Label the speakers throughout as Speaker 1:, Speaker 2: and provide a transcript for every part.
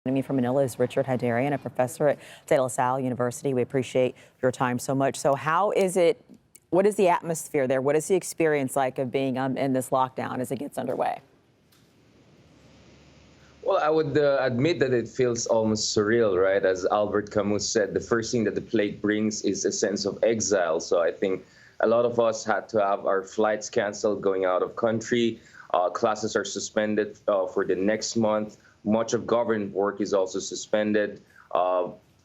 Speaker 1: Joining me from Manila is Richard Heydarian, a professor at De La Salle University. We appreciate your time so much. So how is it, what is the atmosphere there? What is the experience like of being in this lockdown as it gets underway?
Speaker 2: Well, I would admit that it feels almost surreal, right? As Albert Camus said, the first thing that the plague brings is a sense of exile. So I think a lot of us had to have our flights canceled going out of country. Classes are suspended for the next month. Much of government work is also suspended.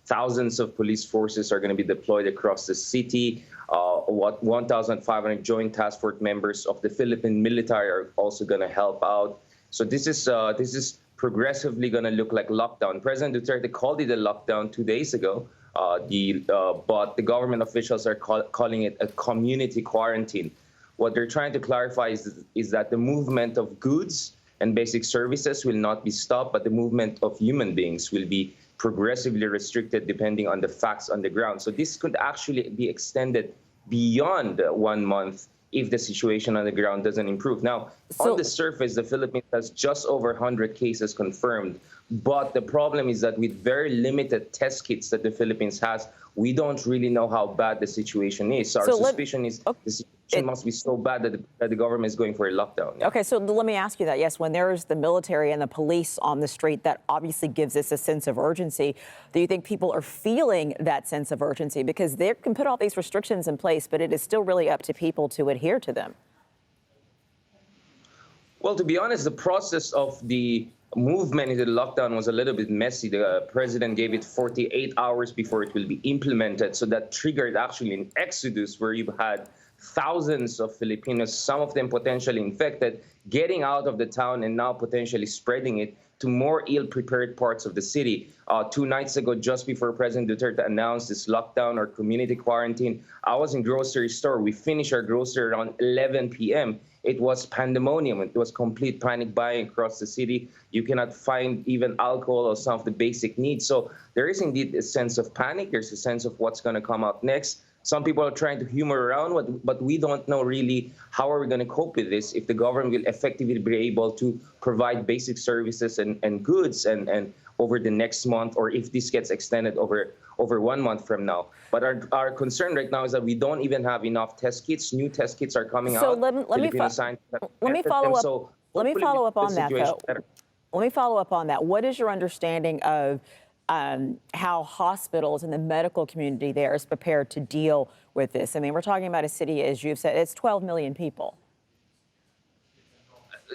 Speaker 2: Thousands of police forces are going to be deployed across the city. 1,500 Joint Task Force members of the Philippine military are also going to help out. So this is progressively going to look like lockdown. President Duterte called it a lockdown 2 days ago, but the government officials are calling it a community quarantine. What they're trying to clarify is that the movement of goods and basic services will not be stopped, but the movement of human beings will be progressively restricted depending on the facts on the ground. So this could actually be extended beyond 1 month if the situation on the ground doesn't improve. Now, on the surface, the Philippines has just over 100 cases confirmed. But the problem is that with very limited test kits that the Philippines has, we don't really know how bad the situation is. So our suspicion is the situation must be so bad that the government is going for a lockdown. Yeah.
Speaker 1: Okay, so let me ask you that. Yes, when there's the military and the police on the street, that obviously gives us a sense of urgency. Do you think people are feeling that sense of urgency? Because they can put all these restrictions in place, but it is still really up to people to adhere to them.
Speaker 2: Well, to be honest, the process of the movement into the lockdown was a little bit messy. The president gave it 48 hours before it will be implemented. So that triggered actually an exodus where you've had thousands of Filipinos, some of them potentially infected, getting out of the town and now potentially spreading it to more ill-prepared parts of the city. 2 nights ago, just before President Duterte announced this lockdown or community quarantine, I was in grocery store. We finished our grocery around 11 p.m. It was pandemonium. It was complete panic buying across the city. You cannot find even alcohol or some of the basic needs. So there is indeed a sense of panic. There's a sense of what's going to come out next. Some people are trying to humor around, but we don't know really how are we going to cope with this if the government will effectively be able to provide basic services and goods and over the next month, or if this gets extended over 1 month from now. But our concern right now is that we don't even have enough test kits. New test kits are coming out.
Speaker 1: So let me follow up on that, though. Let me follow up on that. What is your understanding of how hospitals and the medical community there is prepared to deal with this? I mean, we're talking about a city, as you've said, it's 12 million people.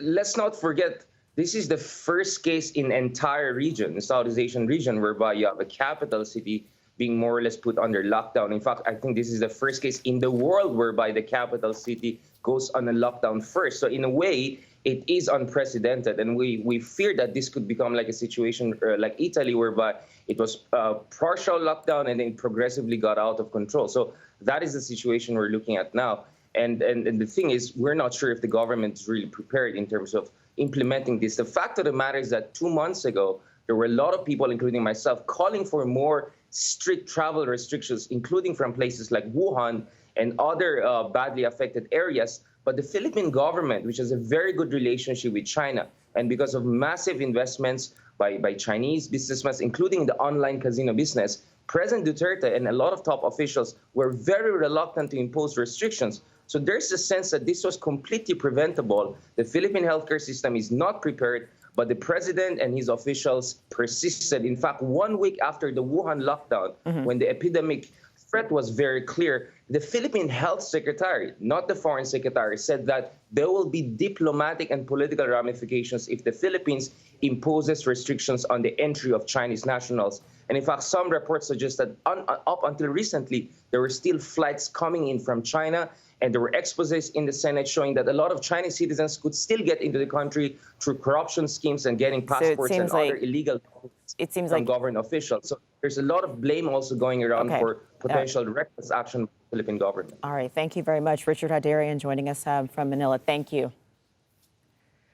Speaker 2: Let's not forget, this is the first case in the entire region, the Southeast Asian region, whereby you have a capital city being more or less put under lockdown. In fact, I think this is the first case in the world whereby the capital city goes on a lockdown first. So in a way, it is unprecedented, and we fear that this could become like a situation like Italy, whereby it was partial lockdown and then progressively got out of control. So that is the situation we're looking at now. And the thing is, we're not sure if the government is really prepared in terms of implementing this. The fact of the matter is that 2 months ago, there were a lot of people, including myself, calling for more strict travel restrictions, including from places like Wuhan and other badly affected areas. But the Philippine government, which has a very good relationship with China, and because of massive investments by Chinese businessmen, including the online casino business, President Duterte and a lot of top officials were very reluctant to impose restrictions. So there's a sense that this was completely preventable. The Philippine healthcare system is not prepared, but the president and his officials persisted. In fact, 1 week after the Wuhan lockdown, when the epidemic threat was very clear, the Philippine health secretary, not the foreign secretary, said that there will be diplomatic and political ramifications if the Philippines imposes restrictions on the entry of Chinese nationals. And in fact, some reports suggest that up until recently, there were still flights coming in from China, and there were exposés in the Senate showing that a lot of Chinese citizens could still get into the country through corruption schemes and getting passports and other illegal from government officials. So there's a lot of blame also going around for potential reckless action by the Philippine government.
Speaker 1: All right. Thank you very much. Richard Heydarian joining us from Manila. Thank you.